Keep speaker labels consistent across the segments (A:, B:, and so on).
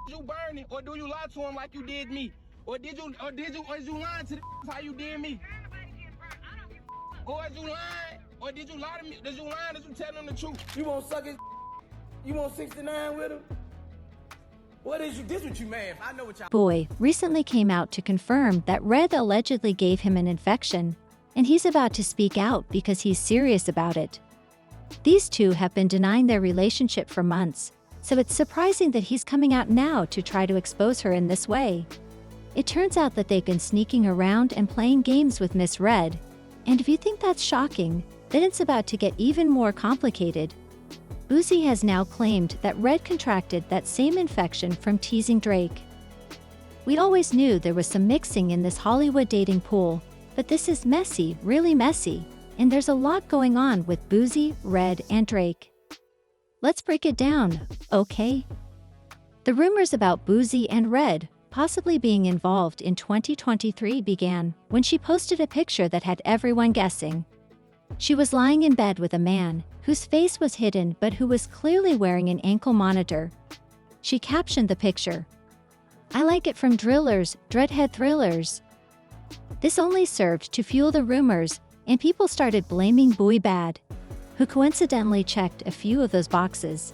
A: you burn it, or do you lie to him like you did me? Or is you lying to the how you did me? Or is you lying? Or did you lie to me? Did you lie? Did you tell him the truth?
B: You want suck his? You want 69 with him? What is you? This what you mad? I know what y'all.
C: Boy recently came out to confirm that Red allegedly gave him an infection, and he's about to speak out because he's serious about it. These two have been denying their relationship for months, so it's surprising that he's coming out now to try to expose her in this way. It turns out that they've been sneaking around and playing games with Miss Red, and if you think that's shocking, then it's about to get even more complicated. Boosie has now claimed that Red contracted that same infection from teasing Drake. We always knew there was some mixing in this Hollywood dating pool, but this is messy, really messy, and there's a lot going on with Boosie, Red, and Drake. Let's break it down, okay? The rumors about Boosie and Red possibly being involved in 2023 began when she posted a picture that had everyone guessing. She was lying in bed with a man whose face was hidden but who was clearly wearing an ankle monitor. She captioned the picture, "I like it from Drillers, Dreadhead Thrillers." This only served to fuel the rumors, and people started blaming Boosie Bad, who coincidentally checked a few of those boxes.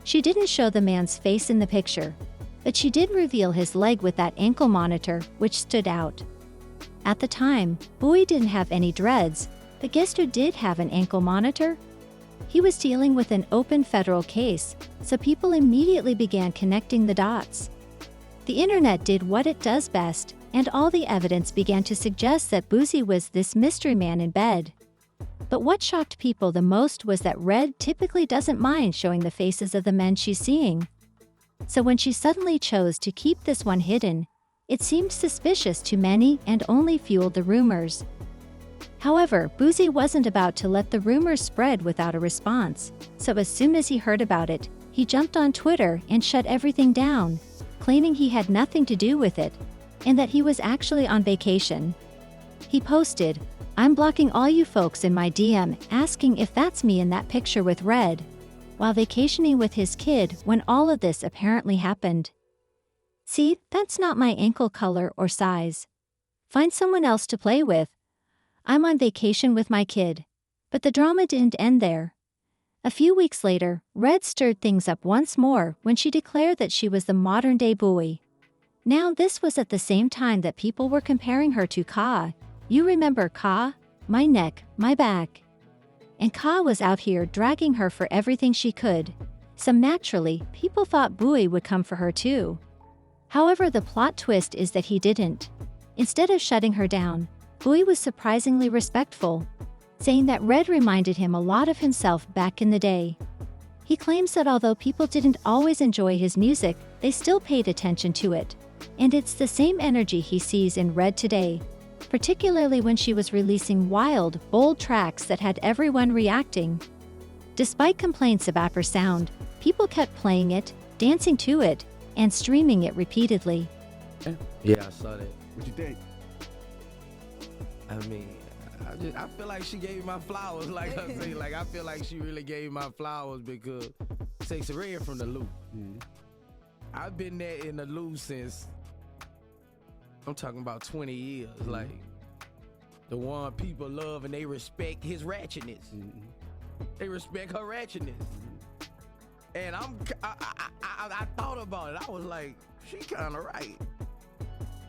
C: She didn't show the man's face in the picture, but she did reveal his leg with that ankle monitor, which stood out. At the time, Boosie didn't have any dreads, but guess who did have an ankle monitor? He was dealing with an open federal case, so people immediately began connecting the dots. The internet did what it does best, and all the evidence began to suggest that Boosie was this mystery man in bed. But what shocked people the most was that Red typically doesn't mind showing the faces of the men she's seeing. So when she suddenly chose to keep this one hidden, it seemed suspicious to many and only fueled the rumors. However, Boosie wasn't about to let the rumors spread without a response, so as soon as he heard about it, he jumped on Twitter and shut everything down, claiming he had nothing to do with it, and that he was actually on vacation. He posted, "I'm blocking all you folks in my DM asking if that's me in that picture with Red," while vacationing with his kid when all of this apparently happened. "See, that's not my ankle color or size. Find someone else to play with. I'm on vacation with my kid." But the drama didn't end there. A few weeks later, Red stirred things up once more when she declared that she was the modern-day Boosie. Now this was at the same time that people were comparing her to Ka. You remember Ka? My neck, my back. And Ka was out here dragging her for everything she could. So naturally, people thought Boosie would come for her too. However, the plot twist is that he didn't. Instead of shutting her down, Boosie was surprisingly respectful, saying that Red reminded him a lot of himself back in the day. He claims that although people didn't always enjoy his music, they still paid attention to it. And it's the same energy he sees in Red today, particularly when she was releasing wild, bold tracks that had everyone reacting. Despite complaints about her sound, people kept playing it, dancing to it, and streaming it repeatedly.
B: Yeah, I saw that.
D: What you think?
B: I mean, I feel like she gave me my flowers. Like I say, like I feel like she really gave me my flowers because Sexyy from the loop.
D: Mm-hmm.
B: I've been there in the loop since, I'm talking about 20 years.
D: Mm-hmm.
B: Like the one people love and they respect his ratchetness.
D: Mm-hmm.
B: They respect her ratchetness. Mm-hmm. And I thought about it. I was like, she kind of right.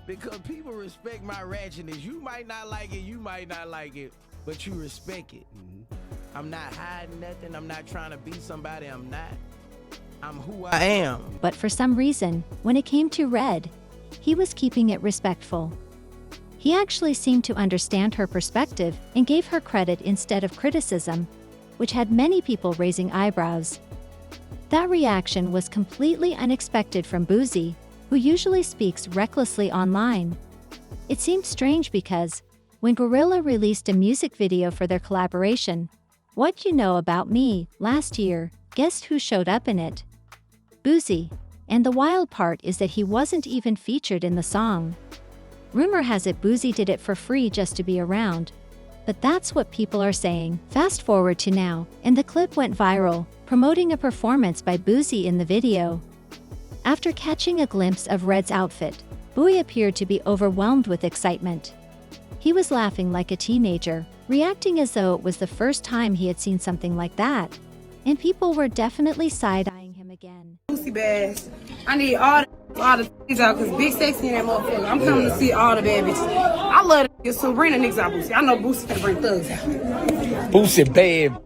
B: Because people respect my ratchetness. You might not like it, but you respect it. Mm-hmm. I'm not hiding nothing. I'm not trying to be somebody I'm not. I'm who I am.
C: But for some reason, when it came to Red, he was keeping it respectful. He actually seemed to understand her perspective and gave her credit instead of criticism, which had many people raising eyebrows. That reaction was completely unexpected from Boosie, who usually speaks recklessly online. It seemed strange because, when Gorilla released a music video for their collaboration, What You Know About Me, last year, guess who showed up in it? Boosie. And the wild part is that he wasn't even featured in the song. Rumor has it Boosie did it for free just to be around. But that's what people are saying. Fast forward to now, and the clip went viral, promoting a performance by Boosie in the video. After catching a glimpse of Red's outfit, Boosie appeared to be overwhelmed with excitement. He was laughing like a teenager, reacting as though it was the first time he had seen something like that, and people were definitely side-eyeing him again.
D: Boosie bash. I need all the things out because Big Sexy in that motherfucker. I'm coming to see all the bad bitches. I love the niggas, so bring the niggas out, Boosie. I know Boosie can bring thugs out.
E: Boosie bad,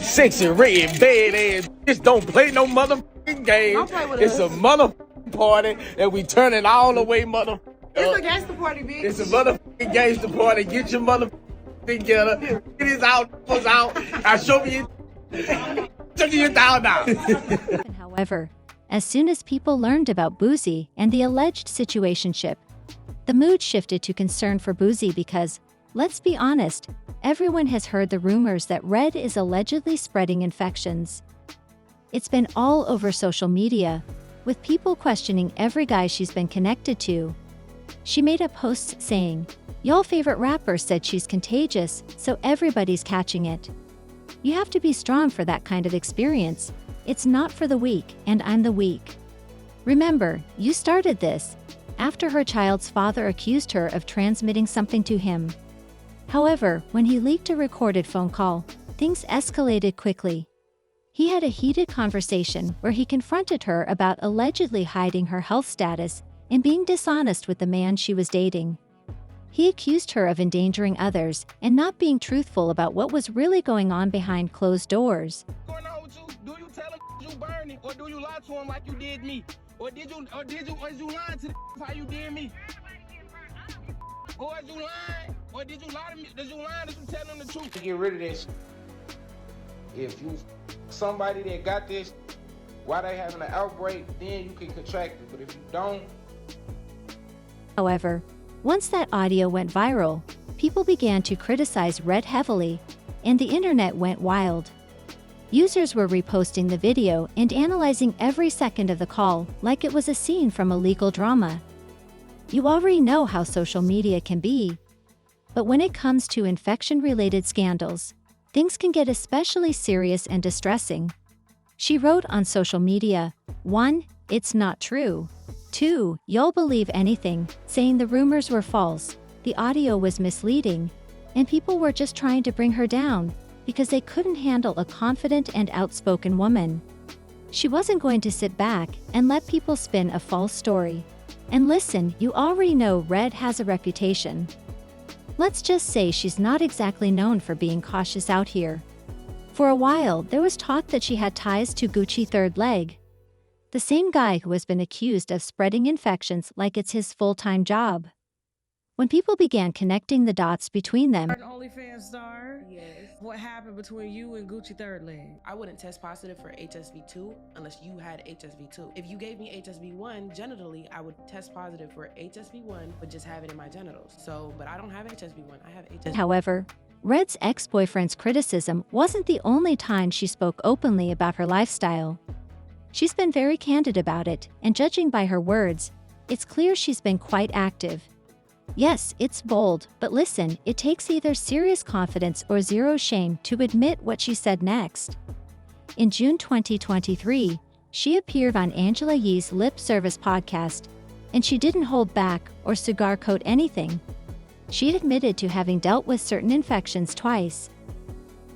E: sexy red, bad ass. Just don't play no motherfucking game.
D: Don't play with
E: It's
D: us.
E: a motherfucking party and we turning all the way mother.
D: It's a gangster party, bitch.
E: It's a motherfucking gangster party. Get your motherfucking together. Get his out, was out. I show you. Show you down now.
C: However, as soon as people learned about Boosie and the alleged situationship, the mood shifted to concern for Boosie because, let's be honest, everyone has heard the rumors that Red is allegedly spreading infections. It's been all over social media, with people questioning every guy she's been connected to. She made a post saying, "Y'all favorite rapper said she's contagious, so everybody's catching it." You have to be strong for that kind of experience. It's not for the weak, and I'm the weak. Remember, you started this after her child's father accused her of transmitting something to him. However, when he leaked a recorded phone call, things escalated quickly. He had a heated conversation where he confronted her about allegedly hiding her health status and being dishonest with the man she was dating. He accused her of endangering others and not being truthful about what was really going on behind closed doors.
A: Going on with you? Do you tell him you burning, or do you lie to him like you did me? Or is you lying to the how you did me? Or is you lying? Or did you lie to me? Did you lie? Did you tell him the truth?
F: To get rid of this, if you somebody that got this while they having an outbreak, then you can contract it. But if you don't,
C: However, once that audio went viral, people began to criticize Red heavily, and the internet went wild. Users were reposting the video and analyzing every second of the call like it was a scene from a legal drama. You already know how social media can be. But when it comes to infection-related scandals, things can get especially serious and distressing. She wrote on social media, 1. It's not true. 2. You'll believe anything, saying the rumors were false, the audio was misleading, and people were just trying to bring her down because they couldn't handle a confident and outspoken woman. She wasn't going to sit back and let people spin a false story. And listen, you already know Red has a reputation. Let's just say she's not exactly known for being cautious out here. For a while, there was talk that she had ties to Gucci third leg, the same guy who has been accused of spreading infections like it's his full-time job. When people began connecting the dots between them,
G: An OnlyFans star?
H: Yes.
G: What happened between you and Gucci third leg?
H: I wouldn't test positive for HSV2 unless you had HSV2. If you gave me HSV1 genitally, I would test positive for HSV1, but just have it in my genitals. So, but I don't have HSV1, I have HSV.
C: However, Red's ex-boyfriend's criticism wasn't the only time she spoke openly about her lifestyle. She's been very candid about it, and judging by her words, it's clear she's been quite active. Yes, it's bold, but listen, it takes either serious confidence or zero shame to admit what she said next. In June 2023, she appeared on Angela Yee's Lip Service podcast, and she didn't hold back or sugarcoat anything. She admitted to having dealt with certain infections twice.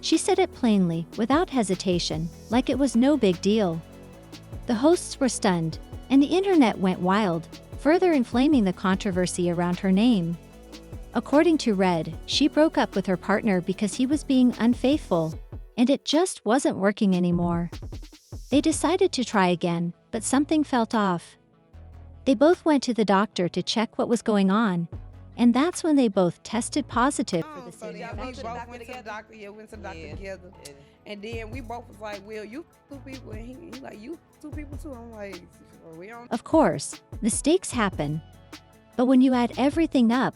C: She said it plainly, without hesitation, like it was no big deal. The hosts were stunned, and the internet went wild, further inflaming the controversy around her name. According to Red, she broke up with her partner because he was being unfaithful, and it just wasn't working anymore. They decided to try again, but something felt off. They both went to the doctor to check what was going on, and that's when they both tested positive for the same
D: We
C: infection.
D: both went to the doctor, went to the doctor together. And then we both was like, well, you two people, and he like, you two people too. I'm like, well, we don't.
C: Of course, mistakes happen. But when you add everything up,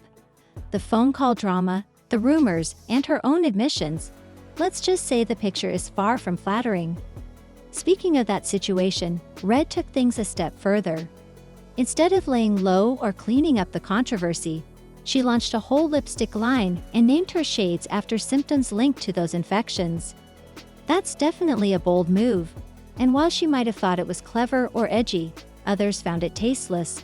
C: the phone call drama, the rumors, and her own admissions, let's just say the picture is far from flattering. Speaking of that situation, Red took things a step further. Instead of laying low or cleaning up the controversy, she launched a whole lipstick line and named her shades after symptoms linked to those infections. That's definitely a bold move, and while she might have thought it was clever or edgy, Others found it tasteless,